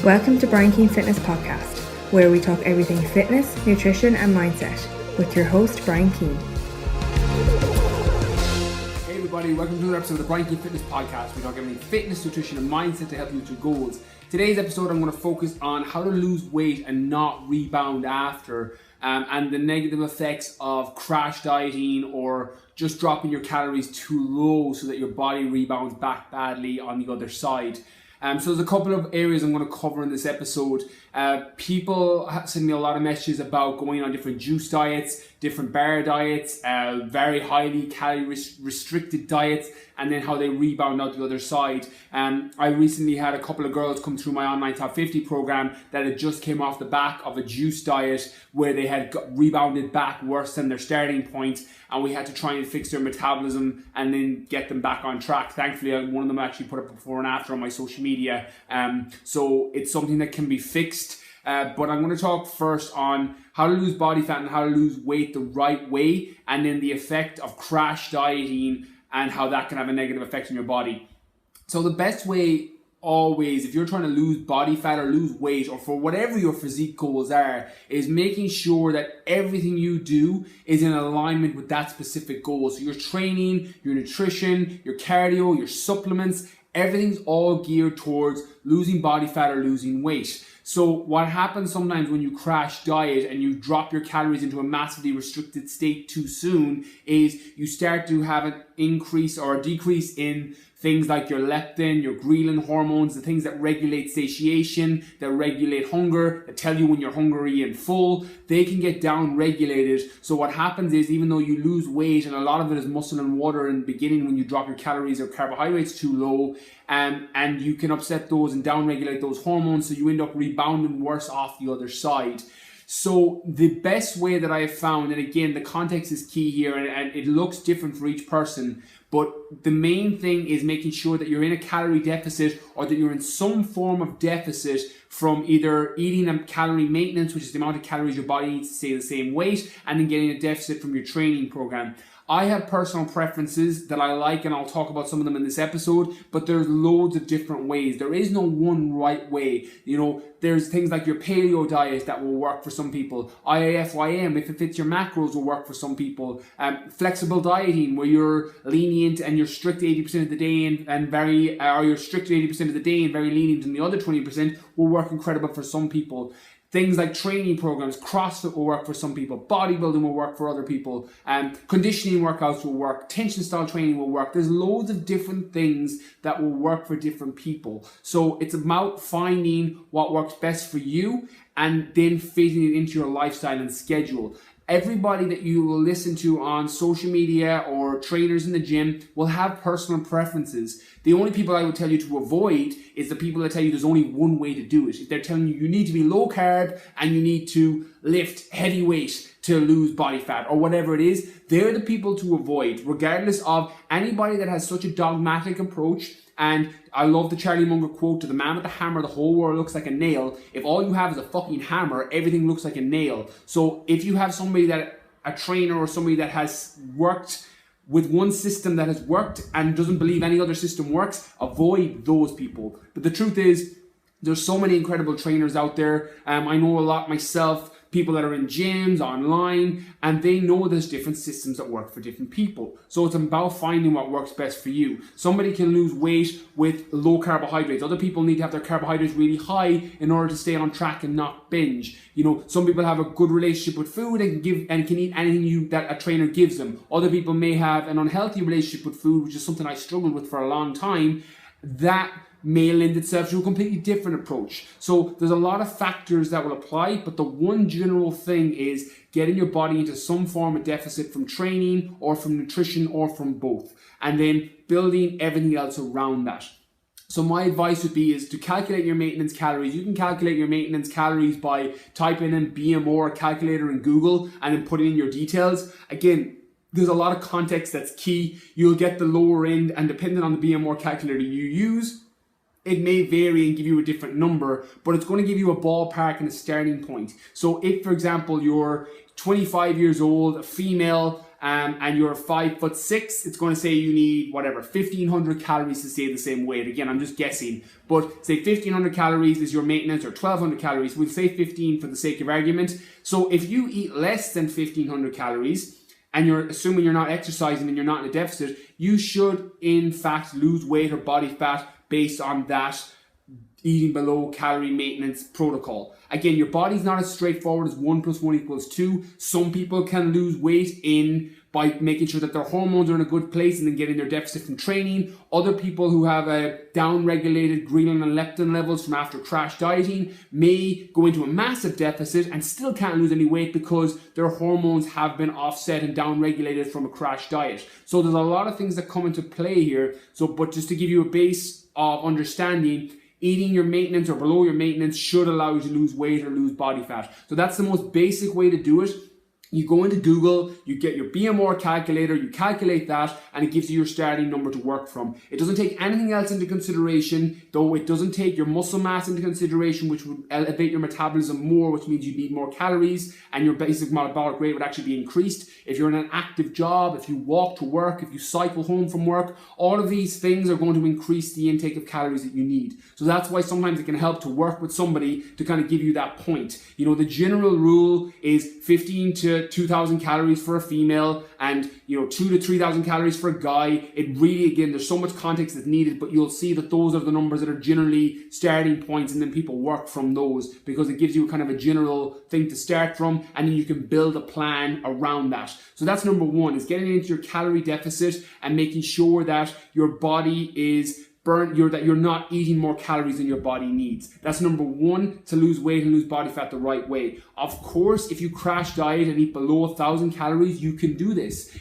Welcome to Keane Fitness Podcast, where we talk everything fitness, nutrition and mindset with your host, Keane. Hey everybody, welcome to another episode of the Keane Fitness Podcast. We talk everything fitness, nutrition and mindset to help you with your goals. Today's episode I'm going to focus on how to lose weight and not rebound after, and the negative effects of crash dieting or just dropping your calories too low so that your body rebounds back badly on the other side. So there's a couple of areas I'm going to cover in this episode. People send me a lot of messages about going on different juice diets, different bar diets, very highly calorie restricted diets, and then how they rebound out the other side. I recently had a couple of girls come through my online top 50 program that had just came off the back of a juice diet where they had rebounded back worse than their starting point, and we had to try and fix their metabolism and then get them back on track. Thankfully, one of them actually put up before and after on my social media. So it's something that can be fixed. But I'm going to talk first on how to lose body fat and how to lose weight the right way, and then the effect of crash dieting and how that can have a negative effect on your body. So the best way always, if you're trying to lose body fat or lose weight or for whatever your physique goals are, is making sure that everything you do is in alignment with that specific goal. So your training, your nutrition, your cardio, your supplements, everything's all geared towards losing body fat or losing weight. So what happens sometimes when you crash diet and you drop your calories into a massively restricted state too soon is you start to have an increase or a decrease in things like your leptin, your ghrelin hormones, the things that regulate satiation, that regulate hunger, that tell you when you're hungry and full. They can get down regulated. So what happens is, even though you lose weight, and a lot of it is muscle and water in the beginning when you drop your calories or carbohydrates too low, and you can upset those and down regulate those hormones, so you end up rebounding worse off the other side. So the best way that I have found, and again, the context is key here, and it looks different for each person, but the main thing is making sure that you're in a calorie deficit or that you're in some form of deficit from either eating a calorie maintenance, which is the amount of calories your body needs to stay the same weight, and then getting a deficit from your training program. I have personal preferences that I like, and I'll talk about some of them in this episode, but there's loads of different ways. There is no one right way. You know, there's things like your paleo diet that will work for some people. IIFYM, if it fits your macros, will work for some people. Flexible dieting, where you're lenient and you're strict 80% of the day or you're strict 80% of the day and very lenient in the other 20%, will work incredible for some people. Things like training programs, CrossFit will work for some people, bodybuilding will work for other people, conditioning workouts will work, tension style training will work. There's loads of different things that will work for different people. So it's about finding what works best for you and then fitting it into your lifestyle and schedule. Everybody that you will listen to on social media or trainers in the gym will have personal preferences. The only people I would tell you to avoid is the people that tell you there's only one way to do it. If they're telling you need to be low carb and you need to lift heavy weight to lose body fat or whatever it is, they're the people to avoid, regardless of anybody that has such a dogmatic approach. And I love the Charlie Munger quote, to the man with the hammer, the whole world looks like a nail. If all you have is a fucking hammer, everything looks like a nail. So if you have somebody a trainer or somebody that has worked with one system that has worked and doesn't believe any other system works, avoid those people. But the truth is, there's so many incredible trainers out there. I know a lot myself, people that are in gyms, online, and they know there's different systems that work for different people. So it's about finding what works best for you. Somebody can lose weight with low carbohydrates. Other people need to have their carbohydrates really high in order to stay on track and not binge. You know, some people have a good relationship with food and can eat anything that a trainer gives them. Other people may have an unhealthy relationship with food, which is something I struggled with for a long time. That may lend itself to a completely different approach. So there's a lot of factors that will apply, but the one general thing is getting your body into some form of deficit from training or from nutrition or from both, and then building everything else around that. So my advice would be is to calculate your maintenance calories. You can calculate your maintenance calories by typing in BMR calculator in Google and then putting in your details. Again, there's a lot of context that's key. You'll get the lower end, and depending on the BMR calculator you use, it may vary and give you a different number, but it's going to give you a ballpark and a starting point. So if, for example, you're 25 years old, a female, and you're 5'6", it's going to say you need 1,500 calories to stay the same weight. Again, I'm just guessing, but say 1,500 calories is your maintenance, or 1,200 calories. We'll say 15 for the sake of argument. So if you eat less than 1,500 calories, and you're assuming you're not exercising and you're not in a deficit, you should in fact lose weight or body fat based on that eating below calorie maintenance protocol. Again, your body's not as straightforward as 1 + 1 = 2. Some people can lose weight by making sure that their hormones are in a good place and then getting their deficit from training. Other people who have a down-regulated ghrelin and leptin levels from after crash dieting may go into a massive deficit and still can't lose any weight because their hormones have been offset and down-regulated from a crash diet. So there's a lot of things that come into play here. But just to give you a base of understanding, eating your maintenance or below your maintenance should allow you to lose weight or lose body fat. So that's the most basic way to do it. You go into Google, you get your BMR calculator, you calculate that, and it gives you your starting number to work from. It doesn't take anything else into consideration, though it doesn't take your muscle mass into consideration, which would elevate your metabolism more, which means you need more calories, and your basic metabolic rate would actually be increased. If you're in an active job, if you walk to work, if you cycle home from work, all of these things are going to increase the intake of calories that you need. So that's why sometimes it can help to work with somebody to kind of give you that point. You know, the general rule is 15 to 2,000 calories for a female, and 2 to 3,000 calories for a guy. It really, again, there's so much context that's needed, but you'll see that those are the numbers that are generally starting points, and then people work from those because it gives you kind of a general thing to start from, and then you can build a plan around that. So that's number one, is getting into your calorie deficit and making sure that your body is that you're not eating more calories than your body needs. That's number one, to lose weight and lose body fat the right way. Of course, if you crash diet and eat below 1,000 calories, you can do this.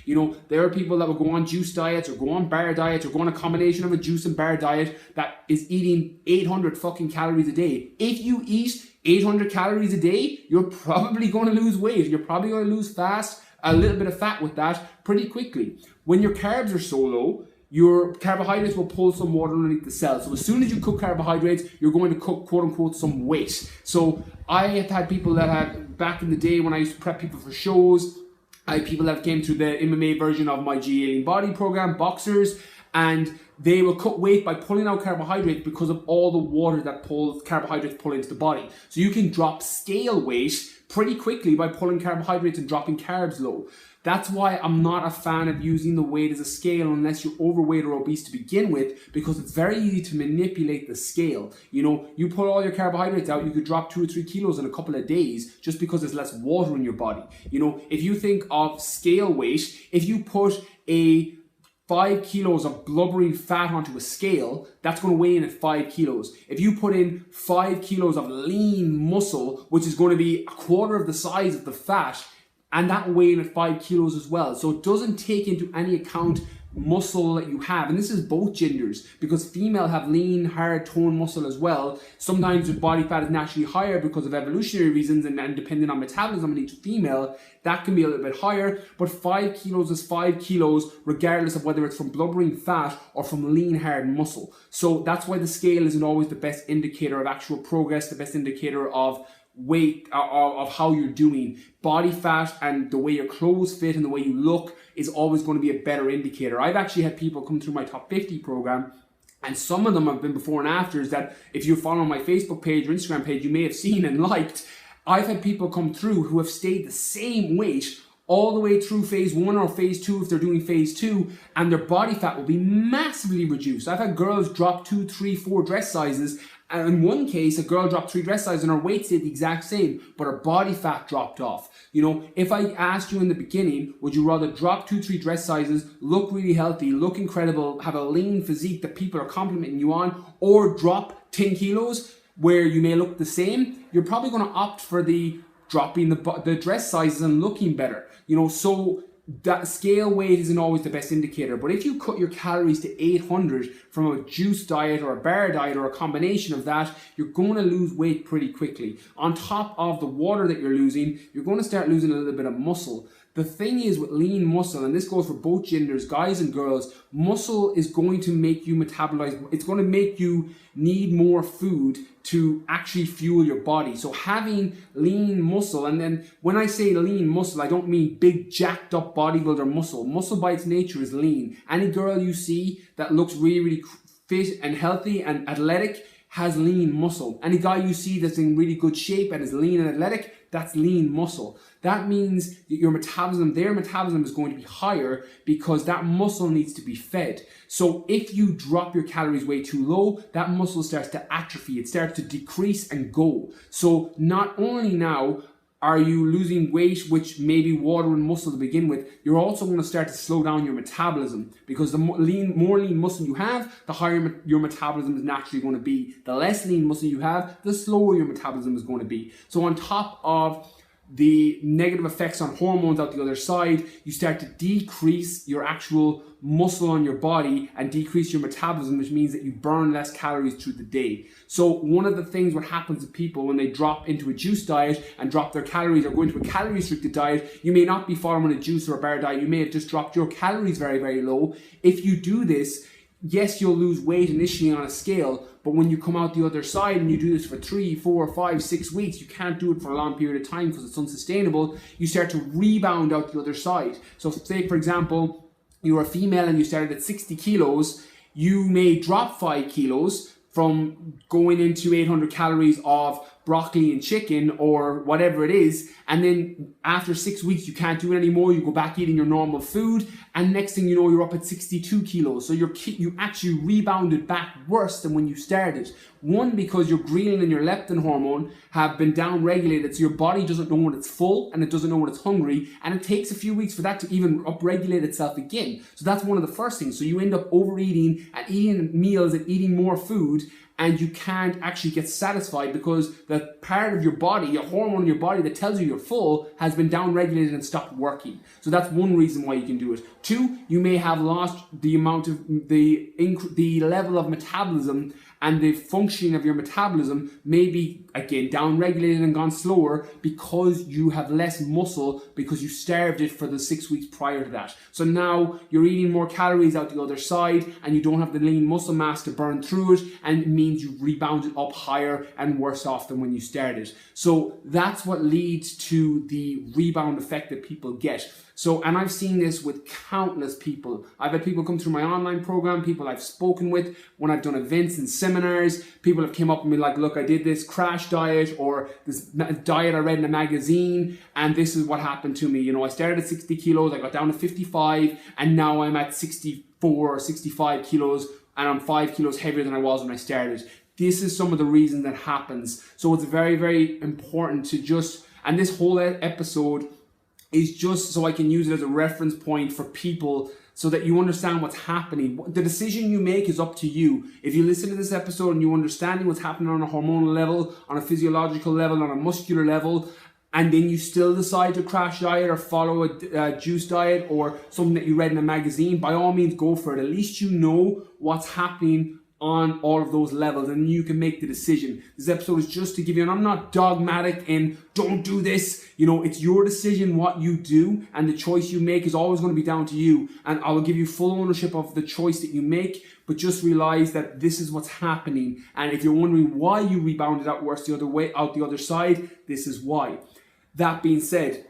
There are people that will go on juice diets or go on bar diets or go on a combination of a juice and bar diet that is eating 800 fucking calories a day. If you eat 800 calories a day, you're probably going to lose weight. You're probably going to lose a little bit of fat with that pretty quickly. When your carbs are so low, your carbohydrates will pull some water underneath the cells. So as soon as you cook carbohydrates, you're going to cook, quote unquote, some weight. So I have had people that had, back in the day when I used to prep people for shows, I had people that came through the MMA version of my G Body program, boxers, and they will cut weight by pulling out carbohydrates because of all the water that carbohydrates pull into the body. So you can drop scale weight pretty quickly by pulling carbohydrates and dropping carbs low. That's why I'm not a fan of using the weight as a scale unless you're overweight or obese to begin with, because it's very easy to manipulate the scale. You pull all your carbohydrates out, you could drop 2 or 3 kilos in a couple of days just because there's less water in your body. If you think of scale weight, if you put a 5 kilos of blubbering fat onto a scale, that's going to weigh in at 5 kilos. If you put in 5 kilos of lean muscle, which is going to be a quarter of the size of the fat, and that will weigh in at 5 kilos as well. So it doesn't take into any account muscle that you have. And this is both genders, because female have lean, hard, toned muscle as well. Sometimes your body fat is naturally higher because of evolutionary reasons, and depending on metabolism in each female, that can be a little bit higher. But 5 kilos is 5 kilos, regardless of whether it's from blubbering fat or from lean, hard muscle. So that's why the scale isn't always the best indicator of actual progress, the best indicator of weight, of how you're doing. Body fat and the way your clothes fit and the way you look is always going to be a better indicator. I've actually had people come through my top 50 program, and some of them have been before and afters that if you follow my Facebook page or Instagram page, you may have seen and liked. I've had people come through who have stayed the same weight all the way through phase 1 or phase 2 if they're doing phase 2, and their body fat will be massively reduced. I've had girls drop 2, 3, 4 dress sizes, and in one case, a girl dropped 3 dress sizes and her weight stayed the exact same, but her body fat dropped off. If I asked you in the beginning, would you rather drop 2, 3 dress sizes, look really healthy, look incredible, have a lean physique that people are complimenting you on, or drop 10 kilos where you may look the same? You're probably going to opt for the dropping the dress sizes and looking better. So that scale weight isn't always the best indicator. But if you cut your calories to 800 from a juice diet or a bar diet or a combination of that, you're going to lose weight pretty quickly. On top of the water that you're losing, you're going to start losing a little bit of muscle. The thing is with lean muscle, and this goes for both genders, guys and girls, muscle is going to make you metabolize, it's going to make you need more food to actually fuel your body. So having lean muscle, and then when I say lean muscle, I don't mean big jacked up bodybuilder muscle. Muscle by its nature is lean. Any girl you see that looks really, really fit and healthy and athletic has lean muscle. Any guy you see that's in really good shape and is lean and athletic, that's lean muscle. That means that your metabolism, their metabolism is going to be higher because that muscle needs to be fed. So if you drop your calories way too low, that muscle starts to atrophy. It starts to decrease and go. So not only now are you losing weight, which may be water and muscle to begin with, you're also going to start to slow down your metabolism, because the more lean muscle you have, the higher your metabolism is naturally going to be. The less lean muscle you have, the slower your metabolism is going to be. So on top of the negative effects on hormones out the other side, you start to decrease your actual muscle on your body and decrease your metabolism, which means that you burn less calories through the day. So one of the things what happens to people when they drop into a juice diet and drop their calories or go into a calorie restricted diet, you may not be following a juice or a bar diet, you may have just dropped your calories very, very low. If you do this, yes, you'll lose weight initially on a scale, but when you come out the other side and you do this for 3, 4, 5, 6 weeks, you can't do it for a long period of time because it's unsustainable. You start to rebound out the other side. So say, for example, you're a female and you started at 60 kilos, you may drop 5 kilos from going into 800 calories of broccoli and chicken or whatever it is, and then after 6 weeks you can't do it anymore, you go back eating your normal food, and next thing you know you're up at 62 kilos. So you actually rebounded back worse than when you started. One, because your ghrelin and your leptin hormone have been down regulated, so your body doesn't know when it's full and it doesn't know when it's hungry, and it takes a few weeks for that to even upregulate itself again. So that's one of the first things. So you end up overeating and eating meals and eating more food, and you can't actually get satisfied because the part of your body, a hormone in your body that tells you you're full, has been down-regulated and stopped working. So that's one reason why you can do it. 2, you may have lost the amount of the level of metabolism, and the functioning of your metabolism may be, again, down-regulated and gone slower because you have less muscle because you starved it for the 6 weeks prior to that. So now you're eating more calories out the other side and you don't have the lean muscle mass to burn through it, and it means you've rebounded up higher and worse off than when you started. So that's what leads to the rebound effect that people get. So, and I've seen this with countless people. I've had people come through my online program, people I've spoken with when I've done events and seminars. People have come up and been like, look, I did this crash diet or this diet I read in a magazine, and this is what happened to me. You know, I started at 60 kilos, I got down to 55, and now I'm at 64 or 65 kilos, and I'm 5 kilos heavier than I was when I started. This is some of the reasons that happens. So it's very, very important to just, and this whole episode is just so I can use it as a reference point for people so that you understand what's happening. The decision you make is up to you. If you listen to this episode and you understand what's happening on a hormonal level, on a physiological level, on a muscular level, and then you still decide to crash diet or follow a juice diet or something that you read in a magazine, by all means go for it. At least you know what's happening on all of those levels, and you can make the decision. This episode is just to give you, and I'm not dogmatic in don't do this. You know, it's your decision what you do, and the choice you make is always going to be down to you. And I will give you full ownership of the choice that you make, but just realize that this is what's happening. And if you're wondering why you rebounded out worse the other way, out the other side, this is why. That being said,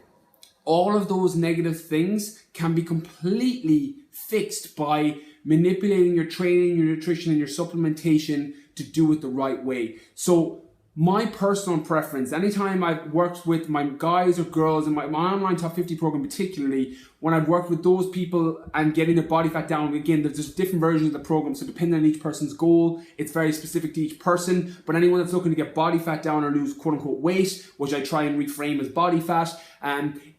all of those negative things can be completely fixed by manipulating your training, your nutrition, and your supplementation to do it the right way. So my personal preference, anytime I've worked with my guys or girls in my online top 50 program particularly, when I've worked with those people and getting their body fat down, again, there's just different versions of the program, so depending on each person's goal, it's very specific to each person. But anyone that's looking to get body fat down or lose quote-unquote weight, which I try and reframe as body fat,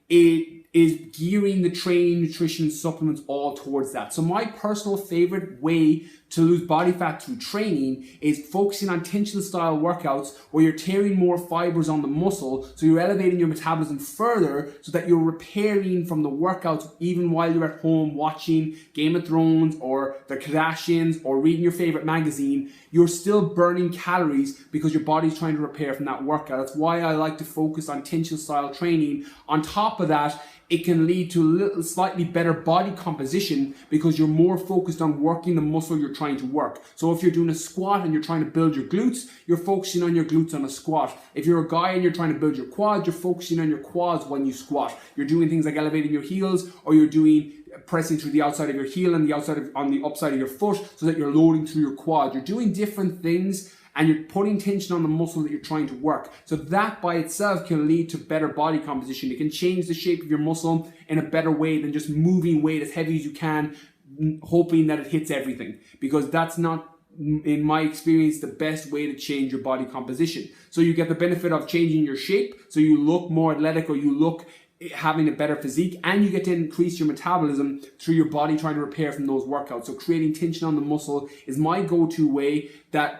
it is gearing the training, nutrition, supplements all towards that. So my personal favorite way to lose body fat through training is focusing on tension style workouts where you're tearing more fibers on the muscle, so you're elevating your metabolism further so that you're repairing from the workouts even while you're at home watching Game of Thrones or or the Kardashians or reading your favorite magazine, you're still burning calories because your body's trying to repair from that workout. That's why I like to focus on tension style training. On top of that, it can lead to a little slightly better body composition because you're more focused on working the muscle you're trying to work. So if you're doing a squat and you're trying to build your glutes, you're focusing on your glutes on a squat. If you're a guy and you're trying to build your quads, you're focusing on your quads when you squat. You're doing things like elevating your heels, or you're doing pressing through the outside of your heel and on the upside of your foot so that you're loading through your quad. You're doing different things and you're putting tension on the muscle that you're trying to work. So that by itself can lead to better body composition. It can change the shape of your muscle in a better way than just moving weight as heavy as you can, hoping that it hits everything. Because that's not, in my experience, the best way to change your body composition. So you get the benefit of changing your shape, so you look more athletic, or you look having a better physique, and you get to increase your metabolism through your body trying to repair from those workouts. So creating tension on the muscle is my go-to way that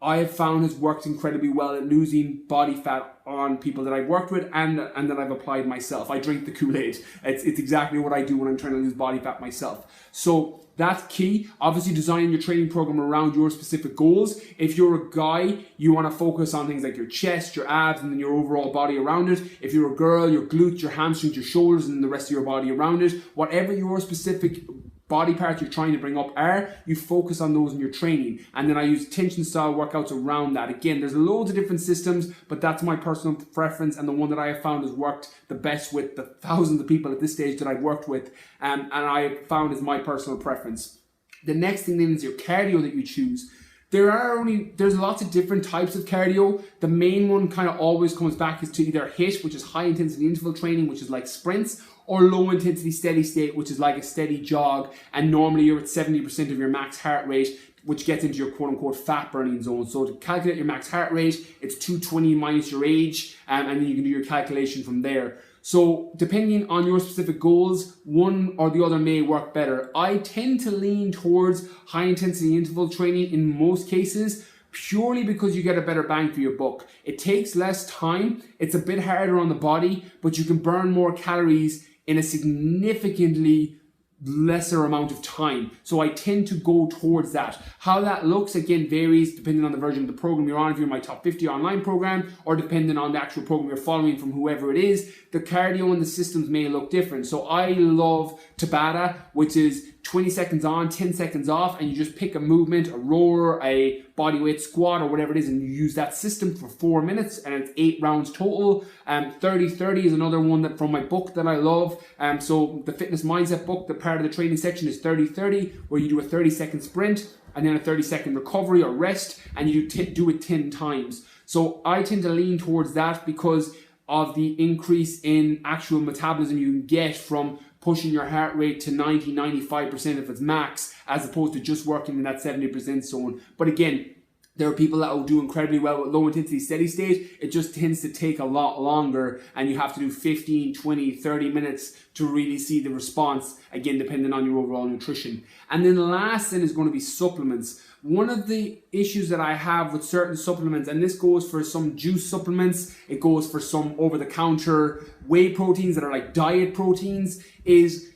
I have found has worked incredibly well at losing body fat on people that I've worked with and that I've applied myself. I drink the Kool-Aid. It's exactly what I do when I'm trying to lose body fat myself. So that's key. Obviously, designing your training program around your specific goals. If you're a guy, you want to focus on things like your chest, your abs, and then your overall body around it. If you're a girl, your glutes, your hamstrings, your shoulders, and the rest of your body around it. Whatever your specific body parts you're trying to bring up are, you focus on those in your training. And then I use tension style workouts around that. Again, there's loads of different systems, but that's my personal preference and the one that I have found has worked the best with the thousands of people at this stage that I've worked with, and I have found is my personal preference. The next thing then is your cardio that you choose. There's lots of different types of cardio. The main one kind of always comes back is to either HIIT, which is high intensity interval training, which is like sprints, or low intensity steady state, which is like a steady jog. And normally you're at 70% of your max heart rate, which gets into your quote unquote fat burning zone. So to calculate your max heart rate, it's 220 minus your age, and then you can do your calculation from there. So depending on your specific goals, one or the other may work better. I tend to lean towards high intensity interval training in most cases, purely because you get a better bang for your buck. It takes less time, it's a bit harder on the body, but you can burn more calories in a significantly lesser amount of time. So I tend to go towards that. How that looks, again, varies depending on the version of the program you're on. If you're in my top 50 online program, or depending on the actual program you're following from whoever it is, the cardio and the systems may look different. So I love Tabata, which is 20 seconds on, 10 seconds off, and you just pick a movement, a rower, a bodyweight squat, or whatever it is, and you use that system for 4 minutes, and it's 8 rounds total. 30-30 is another one that from my book that I love. So the fitness mindset book, the part of the training section is 30-30, where you do a 30-second sprint and then a 30-second recovery or rest, and you do it 10 times. So I tend to lean towards that because of the increase in actual metabolism you can get from pushing your heart rate to 90-95% of its max, as opposed to just working in that 70% zone. But again, there are people that will do incredibly well with low intensity steady state. It just tends to take a lot longer, and you have to do 15, 20, 30 minutes to really see the response, again, depending on your overall nutrition. And then the last thing is going to be supplements. One of the issues that I have with certain supplements, and this goes for some juice supplements, it goes for some over-the-counter whey proteins that are like diet proteins, is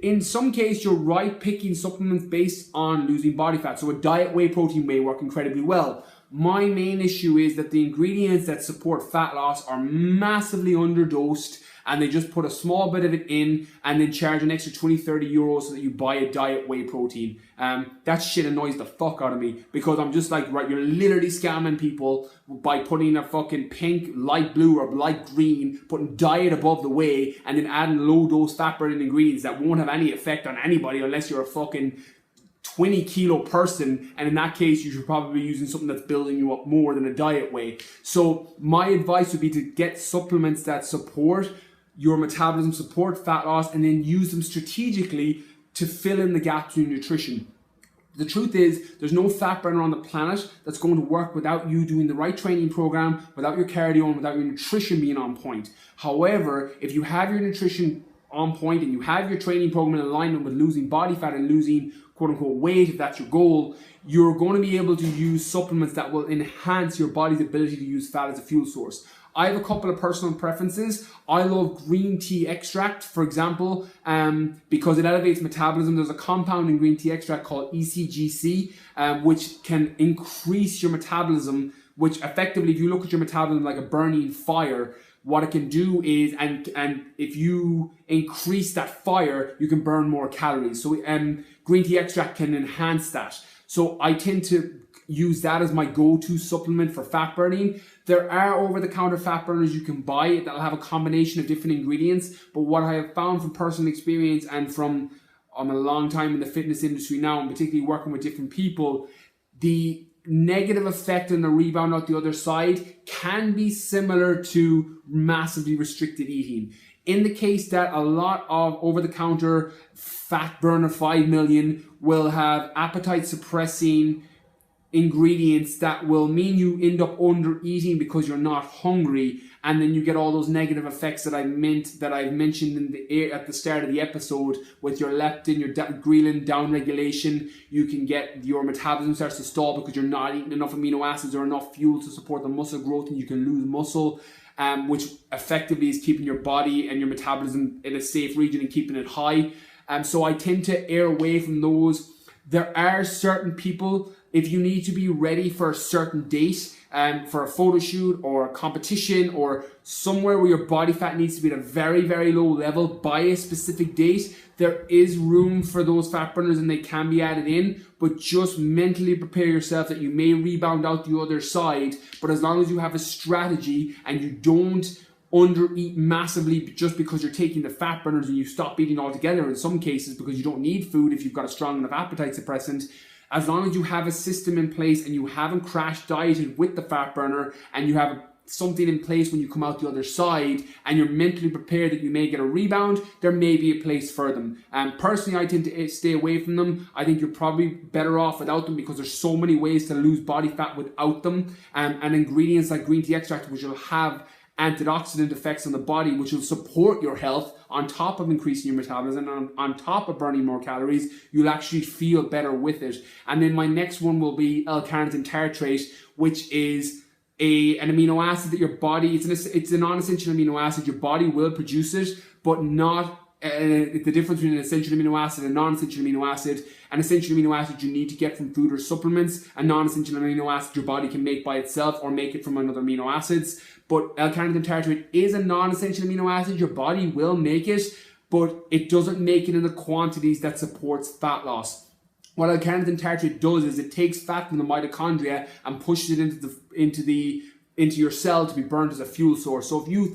in some case you're right picking supplements based on losing body fat. So a diet whey protein may work incredibly well. My main issue is that the ingredients that support fat loss are massively underdosed, and they just put a small bit of it in and then charge an extra 20-30 euros so that you buy a diet whey protein. That shit annoys the fuck out of me, because I'm just like, right, you're literally scamming people by putting a fucking pink, light blue or light green, putting diet above the whey, and then adding low dose fat burning ingredients that won't have any effect on anybody unless you're a fucking 20 kilo person, and in that case you should probably be using something that's building you up more than a diet whey. So my advice would be to get supplements that support your metabolism, support fat loss, and then use them strategically to fill in the gaps in your nutrition. The truth is, there's no fat burner on the planet that's going to work without you doing the right training program, without your cardio, and without your nutrition being on point. However, if you have your nutrition on point and you have your training program in alignment with losing body fat and losing quote unquote weight, if that's your goal, you're going to be able to use supplements that will enhance your body's ability to use fat as a fuel source. I have a couple of personal preferences. I love green tea extract, for example, because it elevates metabolism. There's a compound in green tea extract called ECGC, which can increase your metabolism, which effectively, if you look at your metabolism like a burning fire, what it can do is, and if you increase that fire, you can burn more calories. So green tea extract can enhance that. So I tend to use that as my go-to supplement for fat burning. There are over-the-counter fat burners you can buy that'll have a combination of different ingredients. But what I have found from personal experience and from I'm a long time in the fitness industry now, and particularly working with different people, the negative effect on the rebound out the other side can be similar to massively restricted eating. In the case that a lot of over-the-counter fat burner 5 million will have appetite suppressing ingredients that will mean you end up under eating because you're not hungry, and then you get all those negative effects that I've mentioned at the start of the episode with your leptin, your ghrelin downregulation. You can get your metabolism starts to stall because you're not eating enough amino acids or enough fuel to support the muscle growth, and you can lose muscle, which effectively is keeping your body and your metabolism in a safe region and keeping it high. So I tend to err away from those. There are certain people, if you need to be ready for a certain date, for a photo shoot or a competition or somewhere where your body fat needs to be at a very, very low level by a specific date, there is room for those fat burners and they can be added in, but just mentally prepare yourself that you may rebound out the other side. But as long as you have a strategy and you don't undereat massively just because you're taking the fat burners and you stop eating altogether in some cases because you don't need food if you've got a strong enough appetite suppressant, as long as you have a system in place and you haven't crash dieted with the fat burner and you have something in place when you come out the other side and you're mentally prepared that you may get a rebound, there may be a place for them. Personally, I tend to stay away from them. I think you're probably better off without them because there's so many ways to lose body fat without them. And ingredients like green tea extract, which will have antioxidant effects on the body, which will support your health on top of increasing your metabolism and on top of burning more calories, you'll actually feel better with it. And then my next one will be L-carnitine tartrate, which is an amino acid that your body, it's a non-essential amino acid. Your body will produce it, but not the difference between an essential amino acid and a non-essential amino acid. An essential amino acid you need to get from food or supplements. A non-essential amino acid your body can make by itself or make it from another amino acids. But L-carnitine tartrate is a non-essential amino acid. Your body will make it, but it doesn't make it in the quantities that supports fat loss. What L-carnitine tartrate does is it takes fat from the mitochondria and pushes it into your cell to be burned as a fuel source. So if you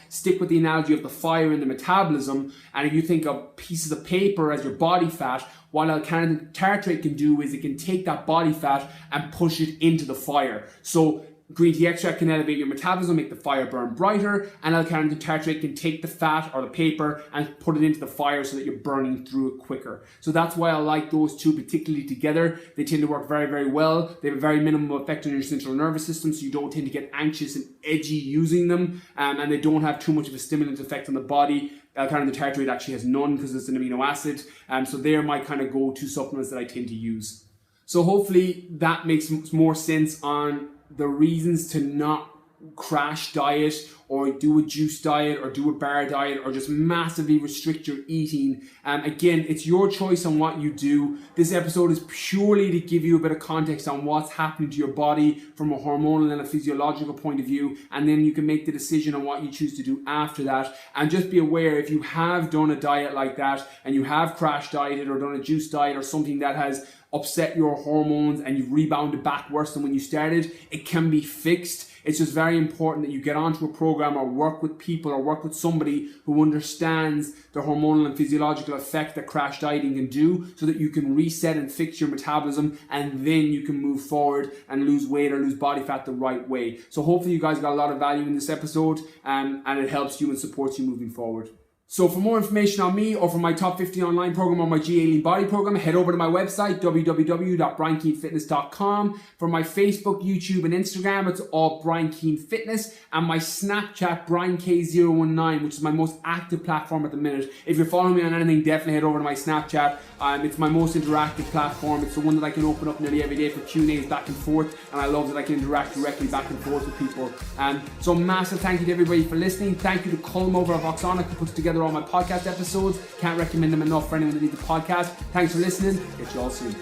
stick with the analogy of the fire in the metabolism, and if you think of pieces of paper as your body fat, what L-carnitine tartrate can do is it can take that body fat and push it into the fire. So green tea extract can elevate your metabolism, make the fire burn brighter, and L-carnitine tartrate can take the fat or the paper and put it into the fire so that you're burning through it quicker. So that's why I like those two particularly together. They tend to work very, very well. They have a very minimal effect on your central nervous system, so you don't tend to get anxious and edgy using them, and they don't have too much of a stimulant effect on the body. L-carnitine tartrate actually has none because it's an amino acid, so they're my kind of go-to supplements that I tend to use. So hopefully that makes more sense on the reasons to not crash diet or do a juice diet or do a bar diet or just massively restrict your eating. Again, it's your choice on what you do. This episode is purely to give you a bit of context on what's happening to your body from a hormonal and a physiological point of view, and then you can make the decision on what you choose to do after that. And just be aware, if you have done a diet like that and you have crash dieted or done a juice diet or something that has upset your hormones and you've rebounded back worse than when you started, it can be fixed. It's just very important that you get onto a program or work with people or work with somebody who understands the hormonal and physiological effect that crash dieting can do, so that you can reset and fix your metabolism, and then you can move forward and lose weight or lose body fat the right way. So hopefully you guys got a lot of value in this episode, and it helps you and supports you moving forward. So for more information on me or for my top 50 online program or my GA Lean Body program, head over to my website, www.briankeanefitness.com. For my Facebook, YouTube and Instagram, it's all Brian Keane Fitness, and my Snapchat, BrianK019, which is my most active platform at the minute. If you're following me on anything, definitely head over to my Snapchat. It's my most interactive platform. It's the one that I can open up nearly every day for Q&As back and forth, and I love that I can interact directly back and forth with people. So massive thank you to everybody for listening. Thank you to Colm over at Voxonic who puts together all my podcast episodes. Can't recommend them enough for anyone that needs a podcast. Thanks for listening. Get you all soon.